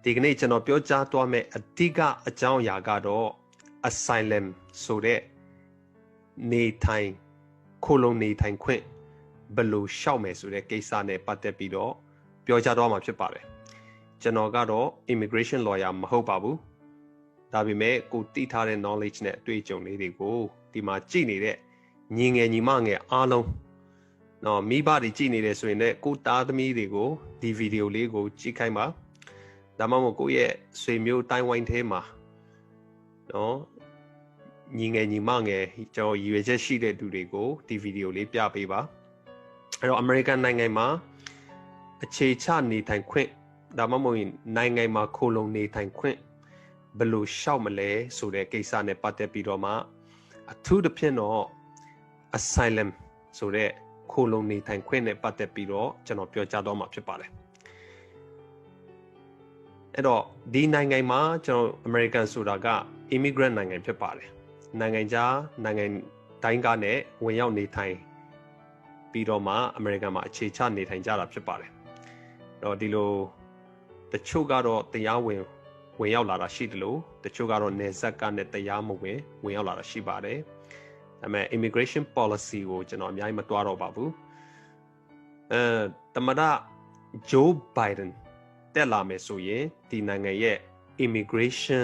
ဒီကနေ့ကျွန်တော်ပြောကြားသွားမယ့်အဓိကအကြောင်းအရာကတော့ asylum ဆိုတဲ့နေထိုင်ခိုလုံနေထိုင်ခွင့်ဘယ်လိုရှောက်မယ်ဆိုတဲ့ကိစ္စနဲ့ပတ်သက်ပြီးတော့ပြောကြားသွားမှာဖြစ်ပါတယ်ကျွန်တော်ကတော့ immigration lawyer မဟုတ်ပါဘူးဒါပေမဲ့ကိုသိထားတဲ့ knowledge နဲ့အတွေ့အကြုံလေးတွေကိုဒီမှာကြည့်နေတဲ့ညီငယ်ညီမငယ်အားလုံးနော်မိဘတွေကြည့်နေတယ်ဆိုရင်လည်းကိုသားသမီးတွေကိုဒီဗီဒီယိုလေးကိုကြည့်ခိုင်းပါဒါမှမဟုတ်ကိုယ့်ရဲ့ဆွေမျိုးတိုင်းဝိုင်းထဲမှာနော်ညီငယ်ညီမငယ်ကျွန်တော်ရည်ရွယ်ချက်ရှိတဲ့သူတွေကိုဒီဗီဒီယိုလေးပြပေးပါအဲ့တော့ American နိုင်ငံမှာအခြေချနေထိုင်ခွင့်ဒါမှမဟုတ်နိုင်ငံမှာခိုလုံနေထိုင်ခွင့်ဘယ်လိုရှောက်မလဲဆိုတဲ့ကိစ္စနဲ့ပတ်သက်ပြီးတော့မှအထူးသဖြင့်တော့ asylum ဆိုတဲ့ခိုလုံနေထိုင်ခွင့်နဲ့ပတ်သက်ပြီးတော့ကျွန်တော်ပြောကြားတော့မှာဖြစ်ပါတယ်အဲ့တော့ဒီနိုင်ငံမှာကျွန်တော် American ဆိုတာက immigrant နိုင်ငံဖြစ်ပါတယ်နိုင်ငံခြားနိုင်ငံတိုင်းကနဲ့ဝင်ရောက်နေထိုင်ပြီးတော့မှ American မှာအခြေချနေထိုင်ကြတာဖြစ်ပါတယ်အဲ့တော့ဒီလိုတချို့ကတော့တရားဝင်ရောက်လာတာရှိတယ်လို့တချို့ကတော့နယ်စပ်ကနဲ့တရားမဝင်ရောက်လာတာရှိပါတယ်ဒါပေမဲ့ immigration policy ကိုကျွန်တော်အများကြီးမတွားတော့ပါဘူးသမ္မတ Joe Biden တက်လာမယ်ဆိုရင်ဒီနိုင်ငံရဲ့ immigration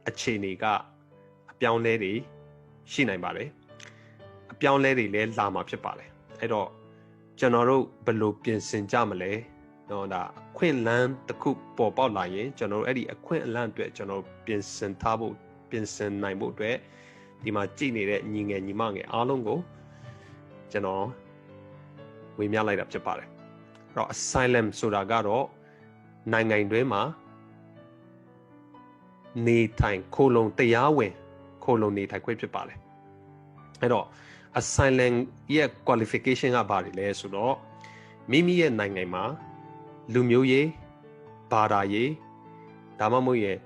အခြေအနေကအပြောင်းလဲတွေရှိနိုင်ပါတယ်အပြောင်းလဲတွေလည်းလာမှာဖြစ်ပါတယ်အဲ့တော့ကျွန်တော်တို့ဘယ်လိုပြင်ဆင်ကြမလဲနော်ဒါအခွင့်အလမ်းတစ်ခုပေါ်ပေါက်လာရင်ကျွန်တော်တို့အဲ့ဒီအခွင့်အလမ်းအတွက်ကျွန်တော်ပြင်ဆင်နိုင်ဖို့အတွက်ဒီမှာကြည့်နေတဲ့ညီငယ်ညီမငယ်အားလုံးကိုကျွန်တော်ဝေမျှလိုက်တာဖြစ်ပါတယ်အဲ့တော့ asylum ဆိုတာကတော့နိုင်ငံတွင်းမှာနေထိုင်ခိုလုံတရားဝင်ခိုလုံနေထိုင်ခွင့်ဖြစ်ပါတယ်အဲ့တော့ asylum ရဲ့ qualification ကဘာတွေလဲဆိုတော့မိမိရဲ့နိုင်ငံမှာလူမျိုးရေးဘာသာရေးဒါမှမဟုတ်ရဲ့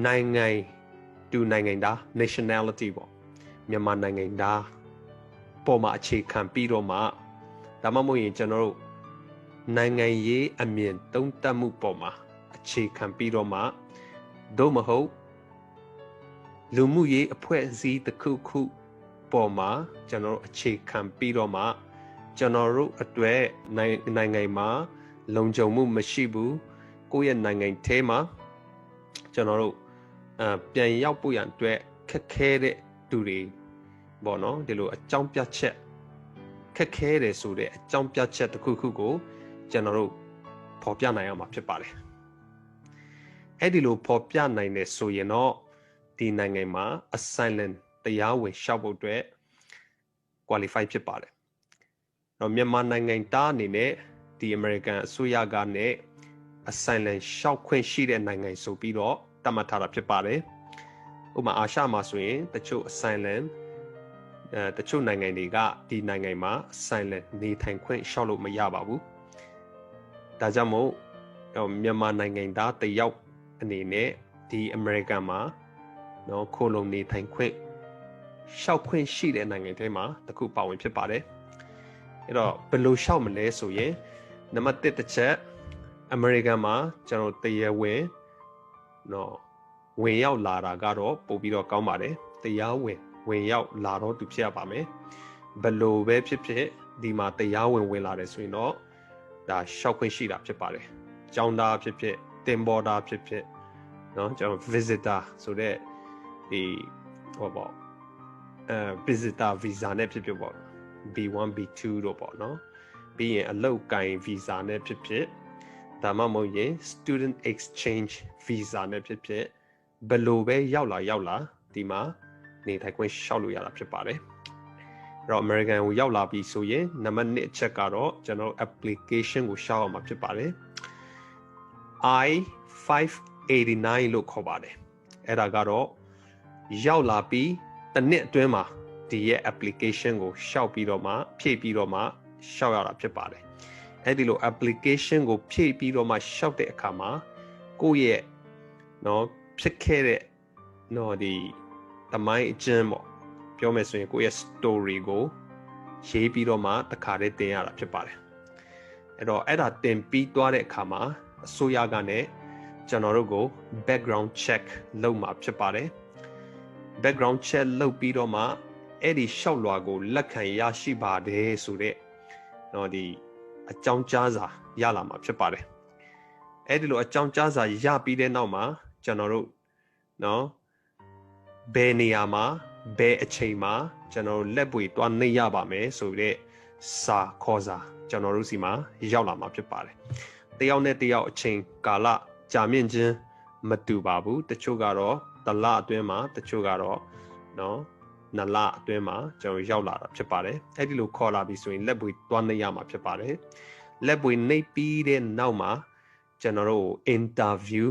နိုင်ငံသား nationality ပေါ့မြန်မာနိုင်ငံသားပေါ်မှာအခြေခံပြီးတော့မှဒါမှမဟုတ်ရင်ကျွန်တော်တို့နိုင်ငံရေးအမြင်သုံးသပ်မှုပေါ်မှာအခြေခံပြီးတော့မှသို့မဟုတ်လူမှုရေးအဖွဲ့အစည်းတစ်ခုခုပေါ်မှာကျွန်တော်တို့အခြေခံပြီးတော့မှကျွန်တော်တို့အတွက်နိုင်ငံမှာလုံခြုံမှုမရှိဘူးကိုယ့်ရဲ့နိုင်ငံထဲမှာကျွန်တော်တို့ပြန်ရောက်ဖို့ရန်အတွက်ခက်ခဲတဲ့သူတွေပေါ့နော်ဒီလိုအကြောင်းပြချက်ခက်ခဲတယ်ဆိုတဲ့အကြောင်းပြချက်တစ်ခုခုကိုကျွန်တော်တို့ဖော်ပြနိုင်အောင်မှာဖြစ်ပါတယ်အဲ့ဒီလိုဖော်ပြနိုင်တယ်ဆိုရင်တော့ဒီနိုင်ငံမှာ asylum တရားဝင်ရှောက်ဖို့အတွက် qualify ဖြစ်ပါတယ်တော့မြန်မာနိုင်ငံသားအနေနဲ့ဒီ American အစိုးရကနဲ့ asylum ရှောက်ခွင့်ရှိတဲ့နိုင်ငံဆိုပြီးတော့သတ်မှတ်ထားတာဖြစ်ပါတယ်ဥပမာအာရှမှာဆိုရင်တချို့ asylum တချို့နိုင်ငံတွေကဒီနိုင်ငံမှာ asylum နေထိုင်ခွင့်ရှောက်လို့မရပါဘူးဒါကြောင့်မို့မြန်မာနိုင်ငံသားတယောက်အနေနဲ့ဒီ American မှာနော်ခိုလုံနေထိုင်ခွင့်ရှောက်ခွင့်ရှိတဲ့နိုင်ငံတွေမှာတခုပါဝင်ဖြစ်ပါတယ်အဲ့တော့ဘယ်လိုရှောက်မလဲဆိုရင်နံပါတ်1တစ်ချက် American မှာကျွန်တော်တရားနော်ဝင်ရောက်လာတာကတော့ပို့ပြီးတော့ကောင်းပါတယ်တရားဝင်ရောက်လာတော့သူဖြစ်ရပါမယ်ဘယ်လိုပဲဖြစ်ဖြစ်ဒီမှာတရားဝင်လာတယ်ဆိုရင်တော့ဒါရှောက်ခွင့်ရှိတာဖြစ်ပါတယ်ကျောင်းသားဖြစ်ဖြစ်တင်ပေါ်သားဖြစ်ဖြစ်เนาะကျွန်တော် visitor ဆိုတဲ့ဒီဟောပေါ့visitor visa နဲ့ဖြစ်ဖြစ်ပေါ့ B1 B2 တော့ပေါ့เนาะပြီးရင်အလုပ်ကိုင် visa နဲ့ဖြစ်ဖြစ်ဒါမှမဟုတ်ရင် student exchange visa နဲ့ဖြစ်ဖြစ်ဘယ်လိုပဲရောက်လာဒီမှာနေထိုင်ခွင့်ရှောက်လို့ရတာဖြစ်ပါတယ်အဲ့တော့ American ကိုရောက်လာပြီဆိုရင်နံပါတ်1အချက်ကတော့ကျွန်တော် application ကိုရှောက်အောင်မှာဖြစ်ပါတယ် I-589 လို့ခေါ်ပါတယ်အဲ့ဒါကတော့ရောက်လာပြီးတစ်နှစ်အတွင်းမှာဒီရဲ့ application ကိုရှောက်ပြီးတော့မှဖြည့်ပြီးတော့မှရှောက်ရတာဖြစ်ပါတယ်အဲ့ဒီလို application ကိုဖြည့်ပြီးတော့မှရှောက်တဲ့အခါမှာကိုယ့်ရဲ့နော်ဖြစ်ခဲ့တဲ့နော်ဒီသမိုင်းအကျဉ်းပေါ့ပြောမယ်ဆိုရင်ကိုယ့်ရဲ့ story ကိုရေးပြီးတော့မှတစ်ခါတည်းတင်ရတာဖြစ်ပါတယ်အဲ့တော့အဲ့ဒါတင်ပြီးသွားတဲ့အခါမှာ ဆိုရကနေကျွန်တော်တို့ကို background check လုပ်မှာဖြစ်ပါတယ် background check လုပ်ပြီးတော့မှအဲ့ဒီလျှောက်လွှာကိုလက်ခံရရှိပါတယ်ဆိုတဲ့နော်ဒီအကြောင်းကြားစာရလာမှာဖြစ်ပါတယ်အဲ့ဒီလိုအကြောင်းကြားစာရပြီးတဲ့နောက်မှာကျွန်တော်တို့နော်ဘယ်နေရာမှာဘယ်အချိန်မှာကျွန်တော်တို့လက်ပွေတွားနေရပါမယ်ဆိုတဲ့စာခေါ်စာကျွန်တော်တို့စီမှာရောက်လာမှာဖြစ်ပါတယ်တယောက်နဲ့တယောက်အချိန်ကာလကြာမြင့်ခြင်းမတူပါဘူးတချို့ကတော့တစ်လအတွင်းမှာတချို့ကတော့နော်2လအတွင်းမှာကျွန်တော်ရောက်လာတာဖြစ်ပါတယ်အဲ့ဒီလိုခေါ်လာပြီဆိုရင်လက်ပွေတွားနေရမှာဖြစ်ပါတယ်လက်ပွေနှိပ်ပြီးတဲ့နောက်မှာကျွန်တော်တို့ interview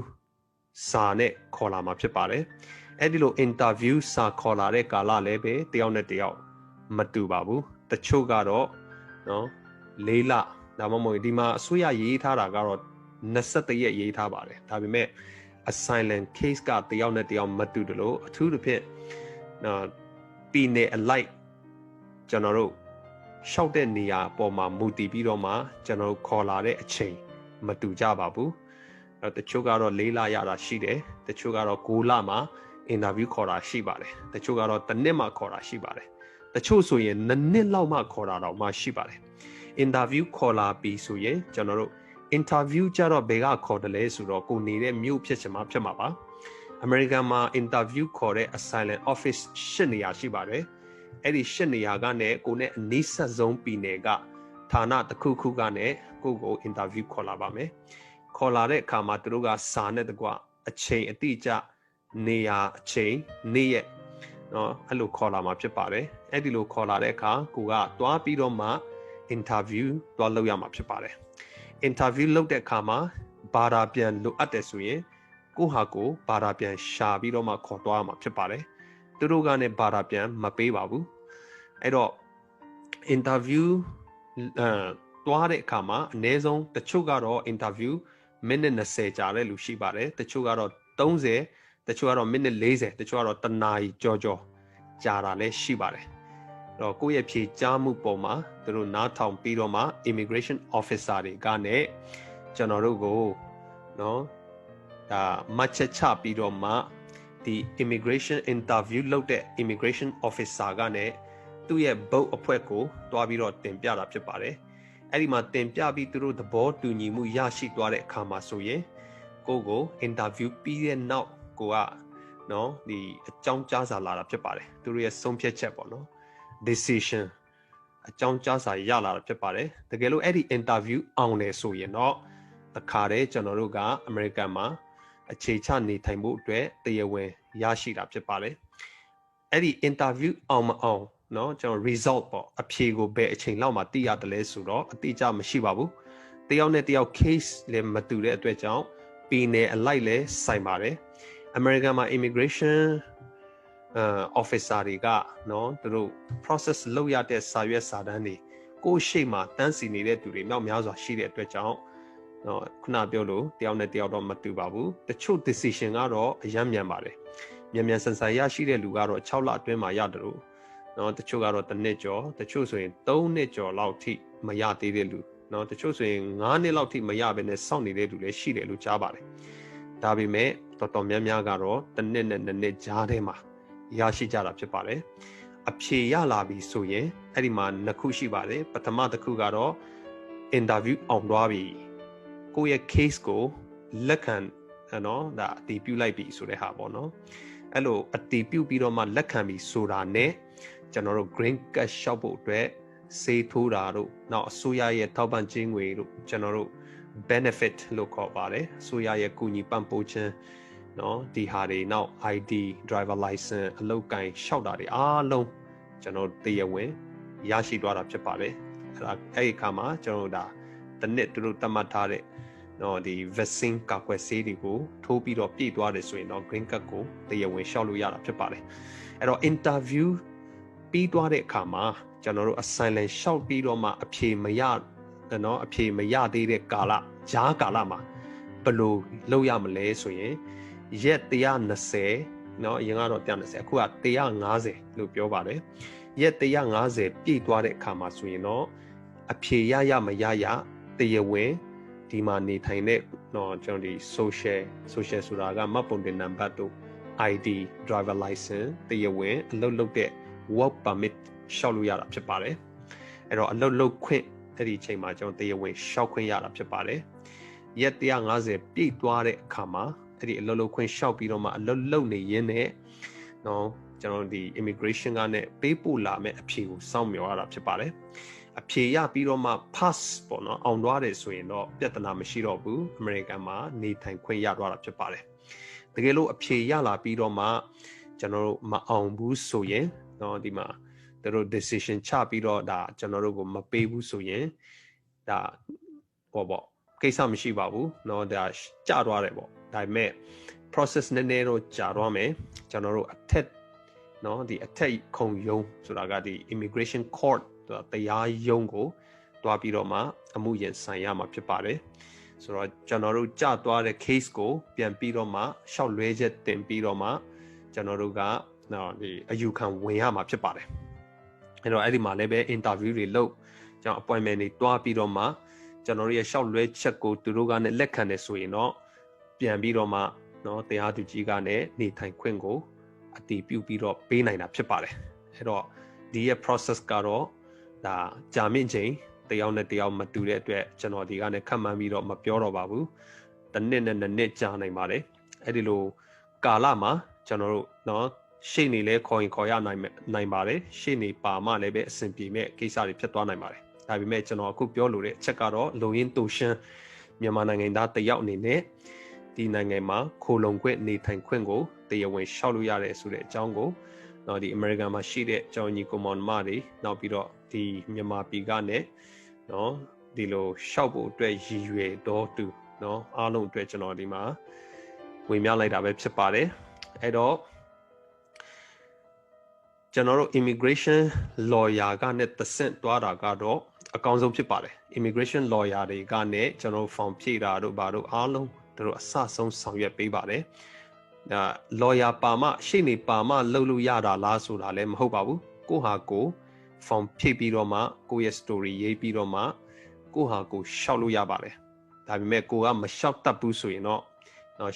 စာနဲ့ခေါ်လာမှာဖြစ်ပါတယ်အဲ့ဒီလို interview စာခေါ်လာတဲ့ကာလလည်းပဲတယောက်နဲ့တယောက်မတူပါဘူးတချို့ကတော့နော်4လဒါမှမဟုတ်ဒီမှာအစိုးရရေးထားတာကတော့21ရက်ရေးထားပါတယ်ဒါပေမဲ့ asylum case ကတယောက်နဲ့တယောက်မတူတယ်လို့အထူးသဖြင့်နော်ပြည်နယ်အလိုက်ကျွန်တော်တို့ရှောက်တဲ့နေရာပေါ်မှာမူတည်ပြီးတော့မှကျွန်တော်တို့ခေါ်လာတဲ့အချိန်မတူကြပါဘူးအဲ့တချို့ကတော့4လရတာရှိတယ်တချို့ကတော့9လမှာ interview ခေါ်တာရှိပါတယ်တချို့ကတော့တစ်နှစ်မှခေါ်တာရှိပါတယ်တချို့ဆိုရင်2နှစ်လောက်မှခေါ်တာတော့မှရှိပါတယ် interview ခေါ်လာပြီးဆိုရင်ကျွန်တော်တို့ interview ကြတော့ဘယ်ကခေါ်တယ်လဲဆိုတော့ကိုနေတဲ့မြို့ဖြစ်ချင်မှဖြစ်မှာပါအမေရိကန်မှာ interview ခေါ်တဲ့ asylum office 8နေရာရှိပါတယ်အဲ့ဒီ8နေရာကနဲ့ကိုနဲ့အနီးဆက်ဆုံးပြည်နယ်ကဌာနတစ်ခုခုကနဲ့ကို interview ခေါ်လာပါမယ်ခေါ်လာတဲ့အခါမှာသူတို့ကစာနဲ့တကွအချိန်အတိအကျနေရာအချိန်နေ့ရက်နော်အဲ့လိုခေါ်လာမှာဖြစ်ပါတယ်အဲ့ဒီလိုခေါ်လာတဲ့အခါကိုကတွားပြီးတော့မှ interview တွားလုပ်ရမှာဖြစ်ပါတယ် interview လုပ်တဲ့အခါမှာဘာသာပြန်လိုအပ်တယ်ဆိုရင်ကိုဟာကိုဘာသာပြန်ရှာပြီးတော့မှခေါ်တွားမှာဖြစ်ပါတယ်သူတို့ကလည်းဘာသာပြန်မပေးပါဘူးအဲ့တော့ interview တွားတဲ့အခါမှာအနည်းဆုံးတချို့ကတော့ interview မိနစ်20ကြာတဲ့လူရှိပါတယ်တချို့ကတော့30တချို့ကတော့မိနစ်40တချို့ကတော့တနာရီကြောကြာတာလည်းရှိပါတယ်အဲ့တော့ကိုယ့်ရဲ့ဖြေကြားမှုပုံမှာသူတို့နားထောင်ပြီးတော့မှ immigration officer တွေကနဲ့ကျွန်တော်တို့ကိုနော်ဒါမှတ်ချက်ချပြီးတော့မှဒီ immigration interview လုပ်တဲ့ immigration officer ကနဲ့သူ့ရဲ့ boat အဖွဲ့ကိုတွားပြီးတော့တင်ပြတာဖြစ်ပါတယ်အဲ့ဒီမှာတင်ပြပြီးသူတို့သဘောတူညီမှုရရှိသွားတဲ့အခါမှာဆိုရင်ကို interview ပြီးတဲ့နောက်ကိုကနော်ဒီအကြောင်းကြားစာလာတာဖြစ်ပါတယ်သူတို့ရဲ့ဆုံးဖြတ်ချက်ပေါ့နော် decision အကြောင်းကြားစာရလာတာဖြစ်ပါတယ်တကယ်လို့အဲ့ဒီ interview အောင်တယ်ဆိုရင်တော့တခါတည်းကျွန်တော်တို့ကအမေရိကန်မှာအခြေချနေထိုင်ဖို့အတွက်တရားဝင်ရရှိတာဖြစ်ပါတယ်အဲ့ဒီ interview အောင်မအောင်เนาะကျွန်တော် result ပေါ့အဖြေကိုဘယ်အချိန်လောက်မှသိရတယ်လဲဆိုတော့အတိအကျမရှိပါဘူးတယောက်နဲ့တယောက် case လည်းမတူတဲ့အတွက်ကြောင့်ပြည်နယ်အလိုက်လည်းဆိုင်ပါတယ် American မှာ immigration officer တွေကเนาะသူတို့ process လုပ်ရတဲ့စာရွက်စာတမ်းတွေကိုရှေ့မှာတန်းစီနေတဲ့သူတွေမြောက်များစွာရှိတဲ့အတွက်ကြောင့်เนาะခုနပြောလို့တယောက်နဲ့တယောက်တော့မတူပါဘူးတချို့ decision ကတော့အယမ်းမြန်ပါတယ်မြန်ဆန်ဆန်ရရှိတဲ့လူကတော့6လအတွင်းမှာရတယ်လို့เนาะတချို့ကတော့တစ်နှစ်ကျော်တချို့ဆိုရင်3နှစ်ကျော်လောက်ထိမရသေးတဲ့လူเนาะတချို့ဆိုရင်9နှစ်လောက်ထိမရဘဲနဲ့စောင့်နေတဲ့လူလည်းရှိတယ်လို့ကြားပါတယ်ဒါပေမဲ့တော်တော်များများကတော့တစ်နှစ်နဲ့2နှစ်ကြားထဲမှာရရှိကြတာဖြစ်ပါတယ်အဖြေရလာပြီဆိုရင်အဲ့ဒီမှာ2ခုရှိပါတယ်ပထမတစ်ခုကတော့ interview အောင်သွားပြီကိုယ့်ရဲ့ case ကိုလက်ခံเนาะဒါအတည်ပြုလိုက်ပြီဆိုတဲ့ဟာပေါ့เนาะအဲ့လိုအတည်ပြုပြီးတော့မှလက်ခံပြီဆိုတာနဲ့ကျွန်တော်တို့ green card ရှောက်ဖို့အတွက်စေးထိုးတာတို့နောက်အစိုးရရဲ့ထောက်ပံ့ခြင်းငွေတို့ကျွန်တော်တို့ benefit လို့ခေါ်ပါတယ်အစိုးရရဲ့ကူညီပံ့ပိုးခြင်းเนาะဒီဟာတွေနောက် ID driver license အလုပ်ကိုင်ရှောက်တာတွေအားလုံးကျွန်တော်တရားဝင်ရရှိသွားတာဖြစ်ပါတယ်အဲ့ဒီအခါမှာကျွန်တော်တို့ဒါတစ်နှစ်သူတို့သတ်မှတ်ထားတဲ့เนาะဒီ vaccine ကာကွယ်ဆေးတွေကိုထိုးပြီးတော့ပြည့်သွားတယ်ဆိုရင်တော့ green card ကိုတရားဝင်ရှောက်လို့ရတာဖြစ်ပါတယ်အဲ့တော့ interview ပြီးသွားတဲ့အခါမှာကျွန်တော်တို့ asylum ရှောက်ပြီးတော့မှအဖြေမရเนาะအဖြေမရသေးတဲ့ကာလဂျားကာလမှာဘယ်လိုလုပ်ရမလဲဆိုရင်ရက်120เนาะအရင်ကတော့120အခုက150လို့ပြောပါတယ်ရက်150ပြည့်သွားတဲ့အခါမှာဆိုရင်တော့အဖြေရမရတရားဝင် ဒီမှာနေထိုင်တဲ့နော်ကျွန်တော်ဒီ social ဆိုတာကမှတ်ပုံတင်နံပါတ်တို့ ID driver license တရားဝင်အလုပ်လုပ်တဲ့ work permit ရှောက်လို့ရတာဖြစ်ပါတယ်အဲ့တော့အလုပ်လုပ်ခွင့်အဲ့ဒီအချိန်မှာကျွန်တော်တရားဝင်ရှောက်ခွင့်ရတာဖြစ်ပါတယ်ရက်150ပြည့်သွားတဲ့အခါမှာအဲ့ဒီအလုပ်လုပ်ခွင့်ရှောက်ပြီးတော့မှအလုပ်လုပ်နေရင်းနဲ့နော်ကျွန်တော်ဒီ immigration ကနဲ့ပေးပို့လာမဲ့အဖြေကိုစောင့်မျှော်ရတာဖြစ်ပါတယ်အဖြေရပြီးတော့မှ pass ပေါ့နော်အောင်သွားတယ်ဆိုရင်တော့ပြဿနာမရှိတော့ဘူးအမေရိကန်မှာနေထိုင်ခွင့်ရသွားတာဖြစ်ပါတယ်တကယ်လို့အဖြေရလာပြီးတော့မှကျွန်တော်တို့မအောင်ဘူးဆိုရင်နော်ဒီမှာတို့ decision ချပြီးတော့ဒါကျွန်တော်တို့ကိုမပေးဘူးဆိုရင်ဒါဟောပေါ့ကိစ္စမရှိပါဘူးเนาะဒါကြာသွားတယ်ပေါ့ဒါပေမဲ့ process နည်းနည်းတော့ကြာသွားမယ်ကျွန်တော်တို့အထက်เนาะဒီအထက်ခုံရုံးဆိုတာကဒီ immigration court တရားရုံးကိုတွားပြီးတော့မှအမှုရင်ဆိုင်ရမှာဖြစ်ပါတယ်ဆိုတော့ကျွန်တော်တို့ကြာသွားတဲ့ case ကိုပြန်ပြီးတော့မှရှောက်လွဲချက်တင်ပြီးတော့မှကျွန်တော်တို့ကเนาะဒီအယူခံဝင်ရမှာဖြစ်ပါတယ်အဲ့တော့အဲ့ဒီမှာလည်းပဲ interview တွေလုပ်ကျွန်တော် appointment တွေတွားပြီးတော့မှကျွန်တော်တို့ရဲ့ရှောက်လွဲချက်ကိုသူတို့ကလည်းလက်ခံတယ်ဆိုရင်တော့ပြန်ပြီးတော့မှเนาะတရားသူကြီးကလည်းနေထိုင်ခွင့်ကိုအတည်ပြုပြီးတော့ပေးနိုင်တာဖြစ်ပါတယ်အဲ့တော့ဒီရဲ့ process ကတော့ဒါကြာမြင့်ချိန်တယောက်နဲ့တယောက်မတူတဲ့အတွက်ကျွန်တော်ဒီကလည်းခက်မှန်းပြီးတော့မပြောတော့ပါဘူးတစ်နှစ်နဲ့နှစ်နှစ်ကြာနိုင်ပါတယ်အဲ့ဒီလိုကာလမှာကျွန်တော်တို့เนาะရှေ့နေလဲခေါ်ရင်ခေါ်ရနိုင်ပါတယ်ရှေ့နေပါမှလည်းပဲအဆင်ပြေမဲ့ကိစ္စတွေဖြစ်သွားနိုင်ပါတယ်ဒါပေမဲ့ကျွန်တော်အခုပြောလိုတဲ့အချက်ကတော့လုံရင်းတူရှင်းမြန်မာနိုင်ငံသားတယောက်အနေနဲ့ဒီနိုင်ငံမှာခိုလုံခွင့်နေထိုင်ခွင့်ကိုတရားဝင်ရှောက်လို့ရတယ်ဆိုတဲ့အကြောင်းကိုတော့ဒီ American မှာရှိတဲ့ကျောင်းကြီးကွန်မန်မာတွေနောက်ပြီးတော့ဒီမြန်မာပြည်ကနဲ့နော်ဒီလိုရှောက်ဖို့အတွက်ရည်ရွယ်တော်သူနော်အားလုံးအတွက်ကျွန်တော်ဒီမှာဝင်မြလိုက်တာပဲဖြစ်ပါတယ်အဲ့တော့ကျွန်တော်တို့ immigration lawyer ကနဲ့တဆင့်တွားတာကတော့အကောင်းဆုံးဖြစ်ပါတယ် immigration lawyer တွေကနဲ့ကျွန်တော် form ဖြည့်တာတို့ဘာတို့အားလုံးတို့အဆဆုံးဆောင်ရွက်ပေးပါတယ်lawyer ပါမှရှေ့နေပါမှလုပ်လို့ရတာလားဆိုတာလည်းမဟုတ်ပါဘူးကိုဟာကို form ဖြည့်ပြီးတော့မှကိုရဲ့ story ရေးပြီးတော့မှကိုဟာကိုရှောက်လို့ရပါတယ်ဒါပေမဲ့ကိုကမရှောက်တတ်ဘူးဆိုရင်တော့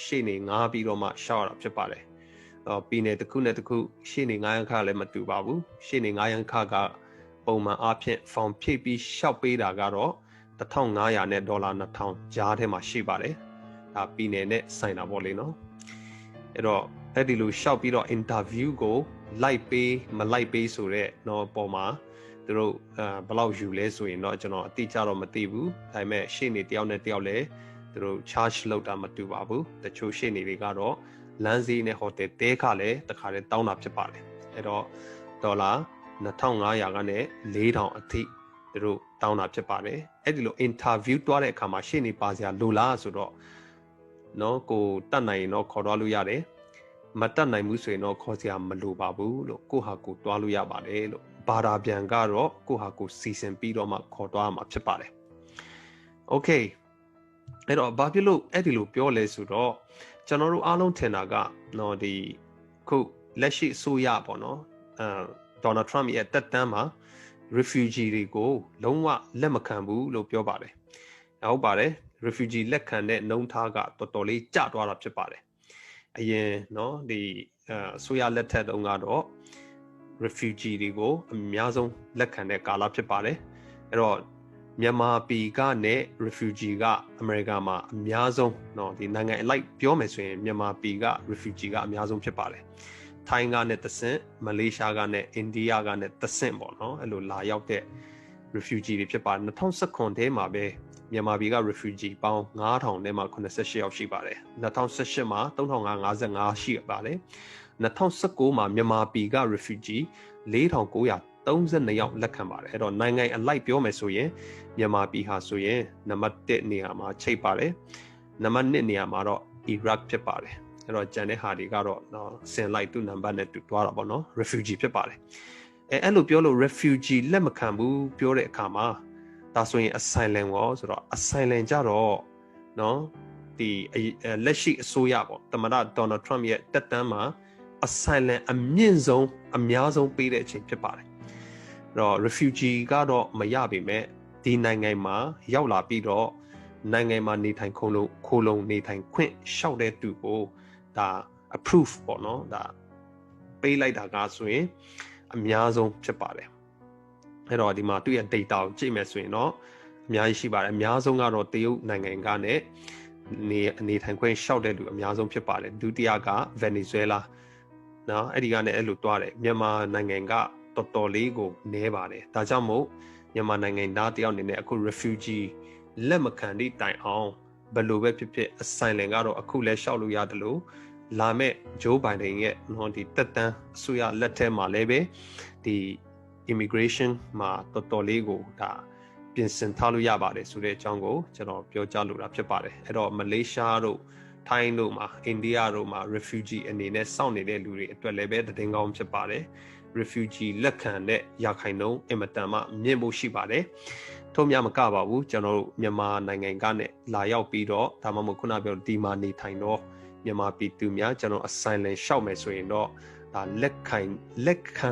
ရှေ့နေငားပြီးတော့မှရှောက်ရတာဖြစ်ပါတယ်ပြည်နယ်တစ်ခုနဲ့တစ်ခုရှေ့နေ900ခါလည်းမတူပါဘူးရှေ့နေ900ခါကပုံမှန်အားဖြင့် form ဖြည့်ပြီးရှောက်ပေးတာကတော့1500နဲ့ဒေါ်လာ2000ကြားထဲမှာရှိပါတယ်ဒါပြည်နယ်နဲ့ဆိုင်တာပေါ့လေနော်အဲ့တော့အဲ့ဒီလိုရှောက်ပြီးတော့ interview ကိုလိုက်ပေးမလိုက်ပေးဆိုတော့တော့ပေါ်မှာသူတို့ဘယ်လောက်ယူလဲဆိုရင်တော့ကျွန်တော်အတိအကျတော့မသိဘူးဒါပေမဲ့ရှေ့နေတယောက်နဲ့တယောက်လည်းသူတို့ charge လုပ်တာမတူပါဘူးတချို့ရှေ့နေတွေကတော့လမ်းစီးနဲ့ဟိုတယ်တဲခလည်းတခါတည်းတောင်းတာဖြစ်ပါတယ်အဲ့တော့ဒေါ်လာ2500ကနေ4000အထိသူတို့တောင်းတာဖြစ်ပါတယ်အဲ့ဒီလို interview တွားတဲ့အခါမှာရှေ့နေပါစရာလိုလားဆိုတော့နော်ကိုတတ်နိုင်ရင်တော့ခေါ်သွားလို့ရတယ်မတတ်နိုင်ဘူးဆိုရင်တော့ခေါ်စရာမလိုပါဘူးလို့ကိုဟာကိုတွားလို့ရပါတယ်လို့ဘာသာပြန်ကတော့ကိုဟာကိုစီစဉ်ပြီးတော့မှခေါ်သွားမှာဖြစ်ပါတယ်โอเคအဲ့တော့ဘာဖြစ်လို့အဲ့ဒီလိုပြောလဲဆိုတော့ကျွန်တော်တို့အားလုံးထင်တာကနော်ဒီခုလက်ရှိအစိုးရပေါ့နော်ဒေါ်နယ်ထရမ့်ရဲ့တက်တန်းမှာ refugee တွေကိုလုံးဝလက်မခံဘူးလို့ပြောပါတယ်ဟုတ်ပါတယ် refugee လက်ခံတဲ့နှုန်းထားကတော်တော်လေးကျသွားတာဖြစ်ပါတယ်အရင်နော်ဒီအစိုးရလက်ထက်တုန်းကတော့ refugee တွေကိုအများဆုံးလက်ခံတဲ့ကာလဖြစ်ပါတယ်အဲ့တော့မြန်မာပြည်ကနဲ့ refugee ကအမေရိကန်မှာအများဆုံးเนาะဒီနိုင်ငံအလိုက်ပြောမယ်ဆိုရင်မြန်မာပြည်က refugee ကအများဆုံးဖြစ်ပါတယ်ထိုင်းကနဲ့တဆင့်မလေးရှားကနဲ့အိန္ဒိယကနဲ့တဆင့်ပေါ့เนาะအဲ့လိုလာရောက်တဲ့ refugee တွေဖြစ်ပါတယ်2019ထဲမှာပဲမြန်မာပြည်က refugee ပေါင်း9000ထဲမှာ88ယောက်ရှိပါတယ်2018မှာ3555ရှိပါတယ်2019မှာမြန်မာပြည်က refugee 4932ယောက်လက်ခံပါတယ်အဲ့တော့နိုင်ငံအလိုက်ပြောမယ်ဆိုရင်မြန်မာပြည်ဟာဆိုရင်နံပါတ်1နေရာမှာချိတ်ပါတယ်နံပါတ်2နေရာမှာတော့ Iraq ဖြစ်ပါတယ်အဲ့တော့ကျန်တဲ့ဟာတွေကတော့ဆင်လိုက်သူ့နံပါတ်နဲ့တူသွားတာပေါ့နော် refugee ဖြစ်ပါတယ်အဲ့လိုပြောလို့ refugee လက်မခံဘူးပြောတဲ့အခါမှာဒါဆိုရင် asylum ရောဆိုတော့ asylum ကြတော့နော်ဒီလက်ရှိအစိုးရပေါ့သမ္မတဒေါ်နယ်ထရမ့်ရဲ့တက်တန်းမှာ asylum အမြင့်ဆုံးအများဆုံးပေးတဲ့အချိန်ဖြစ်ပါတယ်အဲ့တော့ refugee ကတော့မရပေမဲ့ဒီနိုင်ငံမှာရောက်လာပြီးတော့ နိုင်ငံမှာနေထိုင်ခိုလုံနေထိုင်ခွင့်ရှောက်တဲ့သူကိုဒါ approve ပေါ့နော်ဒါပေးလိုက်တာကဆိုရင်အများဆုံးဖြစ်ပါတယ်အဲ့တော့ဒီမှာသူ့ရဲ့ data ကိုကြည့်မယ်ဆိုရင်တော့အများကြီးရှိပါတယ်အများဆုံးကတော့တရုတ်နိုင်ငံကနဲ့နေထိုင်ခွင့်ရှောက်တဲ့လူအများဆုံးဖြစ်ပါတယ်ဒုတိယက Venezuela နော်အဲ့ဒီကနေအဲ့လိုတွားတယ်မြန်မာနိုင်ငံကတော်တော်လေးကိုနည်းပါတယ်ဒါကြောင့်မို့မြန်မာနိုင်ငံသားတယောက်အနေနဲ့အခု refugee လက်မခံသည့်တိုင်အောင်ဘယ်လိုပဲဖြစ်ဖြစ် asylum ကတော့အခုလဲရှောက်လို့ရတယ်လို့လာမဲ့ဂျိုးဘိုင်ဒန်ရဲ့နော်ဒီတက်တန်းအစိုးရလက်ထက်မှာလည်းပဲဒီ immigration မှာတော်တော်လေးကိုဒါပြင်ဆင်ထားလို့ရပါတယ်ဆိုတဲ့အကြောင်းကိုကျွန်တော်ပြောကြားလိုတာဖြစ်ပါတယ်အဲ့တော့မလေးရှားတို့ထိုင်းတို့မှာအိန္ဒိယတို့မှာ refugee အနေနဲ့စောင့်နေတဲ့လူတွေအတွက်လည်းပဲသတင်းကောင်းဖြစ်ပါတယ် refugee လက်ခံတဲ့ရာခိုင်နှုန်းအင်မတန်မှမြင့်ဖို့ရှိပါတယ်ထို့များမကပါဘူးကျွန်တော်တို့မြန်မာနိုင်ငံကနဲ့လာရောက်ပြီးတော့ဒါမှမဟုတ်ခုနပြောဒီမှာနေထိုင်တော့မြန်မာပြည်သူများကျွန်တော် asylum ရှောက်မယ်ဆိုရင်တော့ဒါလက်ခံ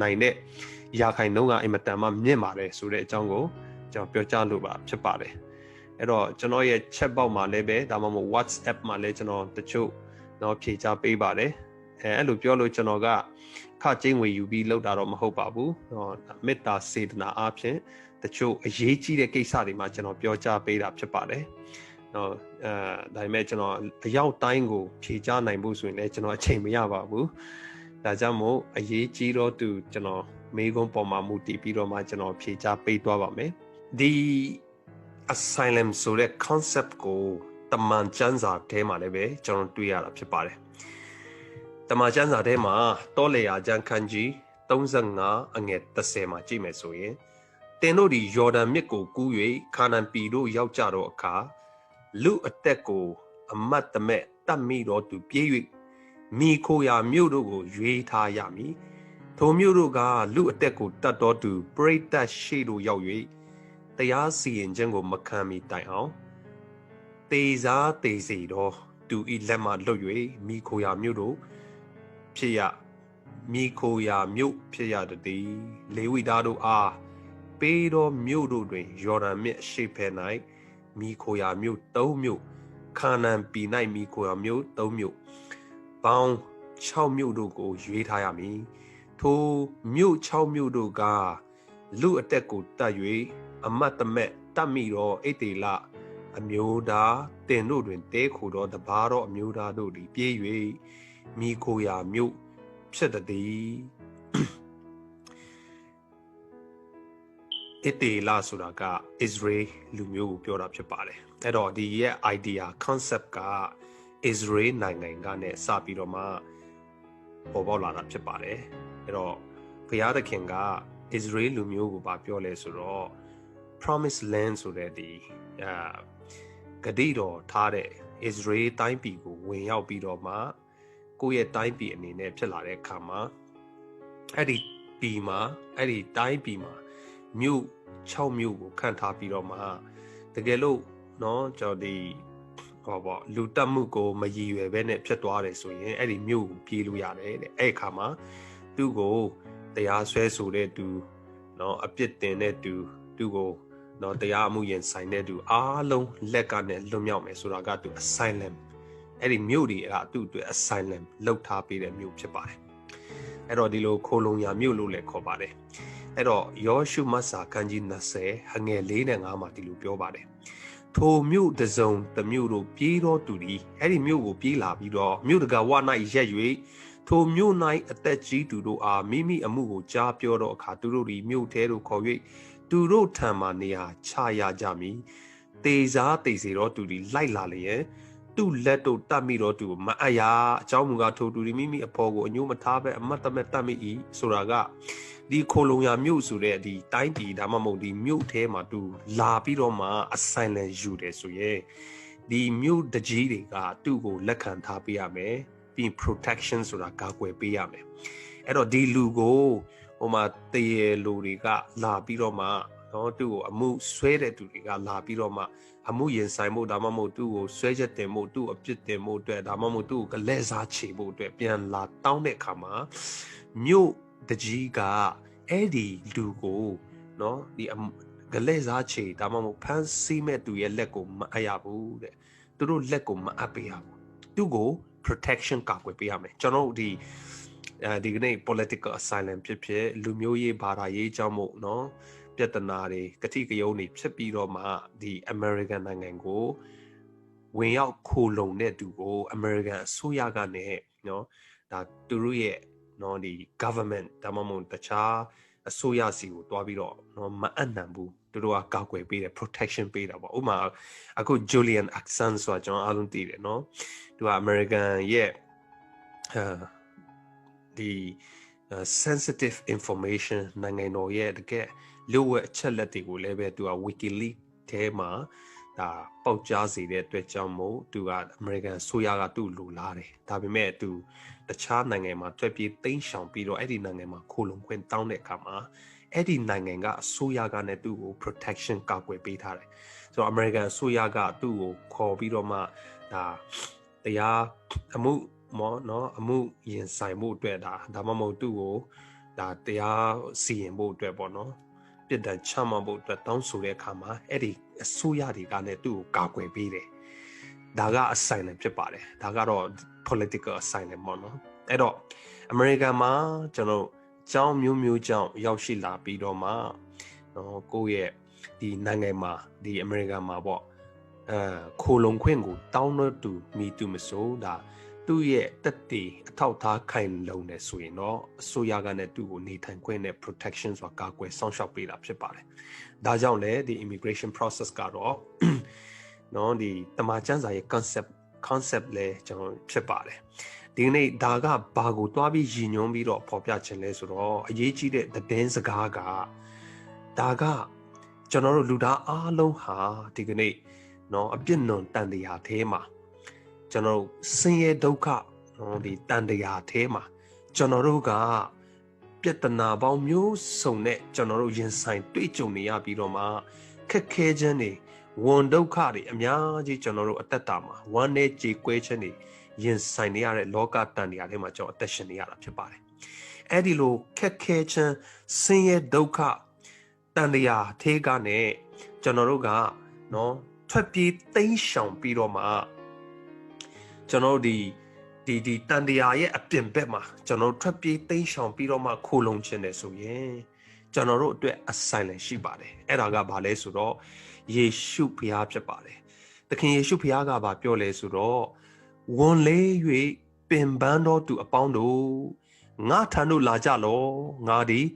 နိုင်တဲ့ရာခိုင်နှုန်းကအင်မတန်မှမြင့်ပါတယ်ဆိုတဲ့အကြောင်းကိုကျွန်တော်ပြောကြားလိုပါဖြစ်ပါတယ်အဲ့တော့ကျွန်တော်ရဲ့ chat box မှာလည်းပဲဒါမှမဟုတ် WhatsApp မှာလည်းကျွန်တော်တချို့တော့ဖြေချပေးပါတယ်အဲ့လိုပြောလို့ကျွန်တော်ကခကျင်းဝေယူပြီးလောက်တာတော့မဟုတ်ပါဘူးမေတ္တာစေတနာအားဖြင့်တချို့အရေးကြီးတဲ့ကိစ္စတွေမှာကျွန်တော်ပြောကြားပေးတာဖြစ်ပါတယ်ဒါပေမဲ့ကျွန်တော်အရောက်တိုင်းကိုဖြေချနိုင်ဖို့ဆိုရင်လည်းကျွန်တော်အချိန်မရပါဘူးဒါကြောင့်မို့အရေးကြီးတော့သူကျွန်တော်မေးခွန်းပေါ်မှာမူတည်ပြီးတော့မှကျွန်တော်ဖြေချပေးသွားပါမယ်ဒီ asylum ဆိုတဲ့ concept ကိုတမန်ကျမ်းစာထဲမှာလည်းပဲကျွန်တော်တွေ့ရတာဖြစ်ပါတယ်တမန်ကျမ်းစာထဲမှာတောလေယာကျမ်းခန်းကြီး35အငယ်30မှာကြည့်မယ်ဆိုရင်တင်တို့ဒီယော်ဒန်မြစ်ကိုကူး၍ခါနန်ပြည်တို့ရောက်ကြတော့အခါလူအသက်ကိုအမတ်တမဲ့တတ်မိတော့သူပြေး၍မိခိုရာမြို့တို့ကိုရွေးထားရမည်ထိုမြို့တို့ကလူအသက်ကိုတတ်တော်သူပရိသတ်ရှိတို့ရောက်၍တရားစီရင်ခြင်းကိုမခံမီတိုင်အောင်တေစားတေစီတော့သူဤလက်မှလွတ်၍မိခိုရာမြို့တို့ဖြစ်ရမိခိုရာမြို့ဖြစ်ရသည်လေဝိသားတို့အားပေးတော်မြို့တို့တွင်ယော်ဒန်မြစ်အရှိဖဲ၌မိခိုရာမြို့3မြို့ခါနန်ပြည်၌မိခိုရာမြို့3မြို့ပေါင်း6မြို့တို့ကိုရွေးထားရမည်ထိုမြို့6မြို့တို့ကလူအသက်ကိုတတ်၍အမတ်တမဲ့တတ်မိတော့အိတေလအမျိုးသားတင်တို့တွင်တဲခိုတော့တပါးတော့အမျိုးသားတို့သည်ပြေး၍မိခိုရာမြို့ဖြစ်သည်အိတေလဆိုတာက Israel လူမျိုးကိုပြောတာဖြစ်ပါတယ်အဲ့တော့ဒီရဲ့ idea concept က Israel နိုင်ငံကနဲ့စပြီးတော့မှပေါ်ပေါက်လာတာဖြစ်ပါတယ်အဲ့တော့ဘုရားသခင်က Israel လူမျိုးကိုပြောလဲဆိုတော့ promised land ဆိုတဲ့ဒီဂတိတော်ထားတဲ့ Israel တိုင်းပြည်ကိုဝင်ရောက်ပြီးတော့မှကိုယ့်ရဲ့တိုင်းပြည်အနေနဲ့ဖြစ်လာတဲ့အခါမှာအဲ့ဒီတိုင်းပြည်မှာမြို့6မြို့ကိုခန့်ထားပြီးတော့မှတကယ်လို့เนาะကျွန်တော်ဒီလူတက်မှုကိုမရည်ရွယ်ဘဲနဲ့ဖြစ်သွားတယ်ဆိုရင်အဲ့ဒီမြို့ကိုပြေးလို့ရတယ်တဲ့အဲ့အခါမှာသူ့ကိုတရားစွဲဆိုတဲ့သူเนาะအပြစ်တင်တဲ့သူကိုเนาะတရားမှုရင်ဆိုင်တဲ့သူအားလုံးလက်ကနေလွတ်မြောက်မယ်ဆိုတာကသူ asylum အဲ့ဒီမြို့တွေကသူ့အတွက် asylum လောက်ထားပေးတဲ့မြို့ဖြစ်ပါတယ်အဲ့တော့ဒီလိုခိုလုံရမြို့လို့လည်းခေါ်ပါတယ်အဲ့တော့ယောရှုမတ်စာခန်းကြီး20အငယ်4နဲ့5မှာဒီလိုပြောပါတယ်ထိုမြို့တစုံတစ်မြို့တို့ပြေးတော်သူသည်အဲ့ဒီမြို့ကိုပြေးလာပြီးတော့မြို့တကာဝ၌ရက်၍ထိုမြို့၌အသက်ကြီးသူတို့အားမိမိအမှုကိုကြားပြောတော့အခါသူတို့သည်မြို့ထဲသို့ခေါ်၍သူတို့ထံမှနေရာချရကြမည်တေစားတေစီတော့သူသည်လိုက်လာလျက်သူ့လက်တို့တတ်မိတော့သူမအပ်ရအကြောင်းမူကားထိုသူသည်မိမိအဖော်ကိုအညိုးမထားပဲအမတ်တမဲ့တတ်မိ၏ဆိုတာကဒီခိုလုံရမြို့ဆိုတဲ့ဒီတိုင်းပြည်ဒါမှမဟုတ်ဒီမြို့ထဲမှာသူလာပြီးတော့မှအဆိုင်လန်ယူတယ်ဆိုရင်ဒီမြို့တကြီးတွေကသူ့ကိုလက်ခံထားပေးရမယ်ပြီး protection ဆိုတာကာကွယ်ပေးရမယ်အဲ့တော့ဒီလူကိုတရေလူတွေကလာပြီးတော့မှနော်သူ့ကိုအမှုဆွဲတဲ့သူတွေကလာပြီးတော့မှအမှုရင်ဆိုင်မှုဒါမှမဟုတ်သူ့ကိုဆွဲချက်တင်မှုသူ့အပြစ်တင်မှုအတွက်ဒါမှမဟုတ်သူ့ကိုလက်စားချေမှုအတွက်ပြန်လာတောင်းတဲ့အခါမှာမြို့တကြီးကအဲ့ဒီလူကိုနော်ဒီ Galeza che, Damamo Pan Sime to your lego Ayabu, Turu lego Maapiabu. To go protection Kakwepiame. Chano the political asylum Pipe, Lumioye Baraye Jamo, no, Pietanari, Katikayoni, Sepiroma, the American Nangango, when out Kolon Nedugo, American Suyagane, no, that Turuye, no, the government, Damamon Tacha. A soya si to abiro no maanambu to do a kakwe be protection be about uma I go Julian accent so John Allen did no to American the sensitive information nangai no the get lower chalati will level to a WikiLeaks tema da ပေါက်ကြားစေတဲ့အတွက်ကြောင့်မို့သူကအမေရိကန်ဆိုရကသူ့လူလာတယ်ဒါပေမဲ့သူတခြားနိုင်ငံမှာထွက်ပြေးတိမ်းရှောင်ပြီးတော့အဲ့ဒီနိုင်ငံမှာခိုလုံခွင့်တောင်းတဲ့အခါမှာအဲ့ဒီနိုင်ငံကအစိုးရကနဲ့သူ့ကို protection ကာကွယ်ပေးထားတယ်ဆိုတော့အမေရိကန်အစိုးရကသူ့ကိုခေါ်ပြီးတော့မှဒါတရားအမှုမောနော်အမှုရင်ဆိုင်မှုအတွက်ဒါမှမဟုတ်သူ့ကိုဒါတရားစီရင်မှုအတွက်ပေါ့နော်ပြစ်ဒဏ်ချမှတ်ဖို့အတွက်တောင်းဆိုတဲ့အခါမှာအဲ့ဒီအစိုးရတွေကလည်းသူ့ကိုကာကွယ်ပေးတယ်ဒါက asylum ဖြစ်ပါတယ်ဒါကတော့ political asylum ပေါ့နော်အဲ့တော့ American မှာကျွန်တော်ကျောင်းမျိုးကျောင်းရောက်ရှိလာပြီးတော့မှနော်ကိုယ့်ရဲ့ဒီနိုင်ငံမှာဒီ American မှာပေါ့ခိုလုံခွင့်ကိုတောင်းလို့သူမိသူမဆိုဒါသူ့ရဲ့တက်တည်အထောက်ထားခိုင်လုံနေဆိုရင်တော့အစိုးရကလည်းသူ့ကိုနေထိုင်ခွင့်နဲ့ protection ဆိုတာကာကွယ်စောင့်ရှောက်ပေးတာဖြစ်ပါတယ်။ဒါကြောင့်လည်းဒီ immigration process ကတော့နော်ဒီတမန်ကျမ်းစာရဲ့ concept လဲကျွန်တော်ဖြစ်ပါတယ်။ဒီနေ့ဒါကဘာကိုတွားပြီးရည်ညွှန်းပြီးတော့ဖော်ပြခြင်းလဲဆိုတော့အရေးကြီးတဲ့သတင်းစကားကဒါကကျွန်တော်တို့လူသားအားလုံးဟာဒီကနေ့နော်အပြစ်နွန်တန်တရားသေးမှာကျွန်တော်တို့ဆင်းရဲဒုက္ခနော်ဒီတန်တရားသေးမှာကျွန်တော်တို့ကပြဿနာပေါင်းမျိုးစုံနဲ့ကျွန်တော်တို့ရင်ဆိုင်တွေ့ကြုံနေရပြီးတော့မှခက်ခဲခြင်းတွေဝန်ဒုက္ခတွေအများကြီးကျွန်တော်တို့အသက်တာမှာဝမ်းနဲ့ကြေကွဲခြင်းတွေရင်ဆိုင်နေရတဲ့လောကတန်တရားထဲမှာကျွန်တော်အသက်ရှင်နေရတာဖြစ်ပါတယ်အဲ့ဒီလိုခက်ခဲခြင်းဆင်းရဲဒုက္ခတန်တရားသေးကနဲ့ကျွန်တော်တို့ကနော်ထွက်ပြေးတိမ်းရှောင်ပြီးတော့မှကျွန်တော်တို့ဒီတန်တရားရဲ့အပြင်ဘက်မှာကျွန်တော်ထွက်ပြေးတိမ်းရှောင်ပြီးတော့မှခိုလုံခြင်းတယ်ဆိုရင်ကျွန်တော်တို့အတွက် asylum ရှိပါတယ်အဲ့ဒါကဘာလဲဆိုတော့ယေရှုဖခင်ဖြစ်ပါတယ်သခင်ယေရှုဖခင်ကဘာပြောလဲဆိုတော့ဝန်လေး၍ပင်ပန်းတော်သူအပေါင်းတို့ငါထံသို့လာကြလောငါသည်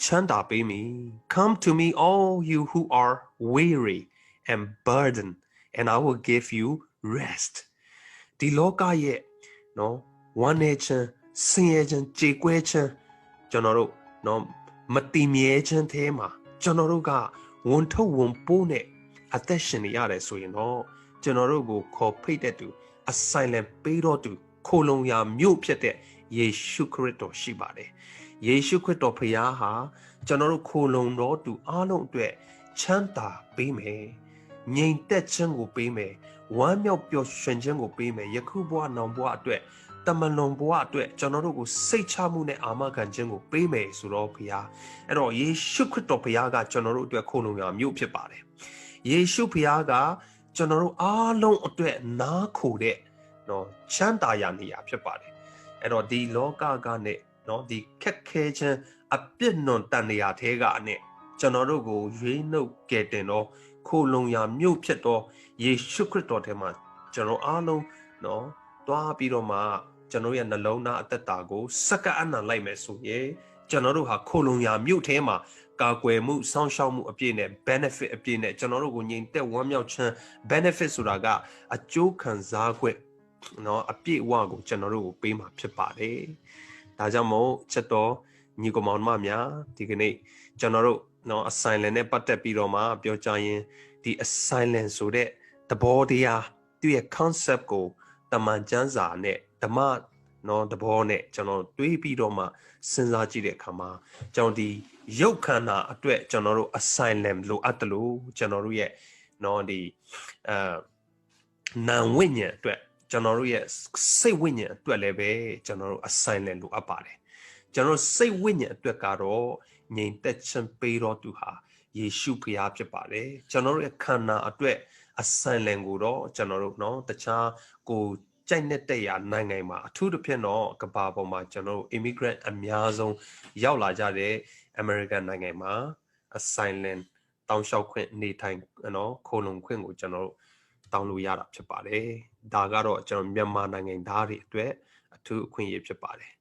ချမ်းသာပေးမည် Come to me all you who are weary and burdened and I will give you rest ဒီလောကရဲ့နော်ဝမ်းနေခြင်းဆင်းရဲခြင်းကြေကွဲခြင်းကျွန်တော်တို့နော်မတိမြဲခြင်းထဲမှာကျွန်တော်တို့ကဝန်ထုတ်ဝန်ပိုးနဲ့အသက်ရှင်နေရတယ်ဆိုရင်တော့ကျွန်တော်တို့ကိုခေါ်ဖိတ်တဲ့သူ asylum ပေးတော့သူခိုလုံရာမြို့ဖြစ်တဲ့ယေရှုခရစ်တော်ရှိပါတယ်ယေရှုခရစ်တော်ဖခင်ဟာကျွန်တော်တို့ခိုလုံတော်သူအားလုံးအတွက်ချမ်းသာပေးမယ်ငြိမ်သက်ခြင်းကိုပေးမယ်ဝမ်းမြောက်ပျော်ရွှင်ခြင်းကိုပေးမယ်ယခုဘဝနောင်ဘဝအတွက်တမန်တော်ဘဝအတွက်ကျွန်တော်တို့ကိုစိတ်ချမှုနဲ့အာမခံခြင်းကိုပေးမယ်ဆိုတော့ဘုရားအဲ့တော့ယေရှုခရစ်တော်ဘုရားကကျွန်တော်တို့အတွက်ခိုလုံရာမြို့ဖြစ်ပါတယ်ယေရှုဘုရားကကျွန်တော်တို့အားလုံးအတွက်နားခိုတဲ့နော်ချမ်းသာရာနေရာဖြစ်ပါတယ်အဲ့တော့ဒီလောကကနဲ့နော်ဒီခက်ခဲခြင်းအပြစ်နွန်တန်နေရာထဲကနဲ့ကျွန်တော်တို့ကိုရွေးနှုတ်ကယ်တင်တော့ခိုလုံရာမြို့ဖြစ်တော့ယေရှုခရစ်တော်ထဲမှာကျွန်တော်အားလုံးနော်တွားပြီးတော့မှကျွန်တော်ရဲ့နှလုံးသားအသက်တာကိုစက္ကအနံလိုက်မယ်ဆိုရင်ကျွန်တော်တို့ဟာခိုလုံရာမြို့ထဲမှာကာကွယ်မှုစောင့်ရှောက်မှုအပြည့်နဲ့ benefit အပြည့်နဲ့ကျွန်တော်တို့ကိုငြိမ်သက်ဝမ်းမြောက်ခြင်း benefit ဆိုတာကအကျိုးခံစား권နော်အပြည့်အဝကိုကျွန်တော်တို့ကိုပေးမှာဖြစ်ပါတယ်ဒါကြောင့်မို့ချက်တော်ညီကောင်မောင်မများဒီကနေ့ကျွန်တော်တို့နော် asylum နဲ့ပတ်သက်ပြီးတော့မှပြောကြရင်ဒီ asylum ဆိုတဲ့သဘောတရားသူရဲ့ concept ကိုတမန်ကျမ်းစာနဲ့ဓမ္မနော်သဘောနဲ့ကျွန်တော်တွေးပြီးတော့မှစဉ်းစားကြည့်တဲ့အခါမှာကျွန်တော်ဒီရုပ်ခန္ဓာအတွက်ကျွန်တော်တို့ asylum လိုအပ်တယ်လို့ကျွန်တော်တို့ရဲ့နော်ဒီနာမ်ဝိညာဉ်အတွက်ကျွန်တော်တို့ရဲ့စိတ်ဝိညာဉ်အတွက်လည်းပဲကျွန်တော်တို့ asylum လိုအပ်ပါတယ်ကျွန်တော်စိတ်ဝိညာဉ်အတွက်ကတော့ငြိမ်သက်ခြင်းပေးတော်သူဟာ ယေရှုဖျားဖြစ်ပါတယ်ကျွန်တော်တို့ရဲ့ခန္ဓာအတွက်အစံလန်ကိုတော့ကျွန်တော်တို့เนาะတခြားကိုကြိုက်တဲ့ရာနိုင်ငံမှာအထူးသဖြင့်တော့ကမ္ဘာပေါ်မှာကျွန်တော်တို့ immigrant အများဆုံးရောက်လာကြတဲ့ American နိုင်ငံမှာ asylum တောင်းလျှောက်ခွင့်နေထိုင်เนาะခိုလုံခွင့်ကိုကျွန်တော်တို့တောင်းလို့ရတာဖြစ်ပါတယ်ဒါကတော့ကျွန်တော်မြန်မာနိုင်ငံသားတွေအတွက်အထူးအခွင့်အရေးဖြစ်ပါတယ်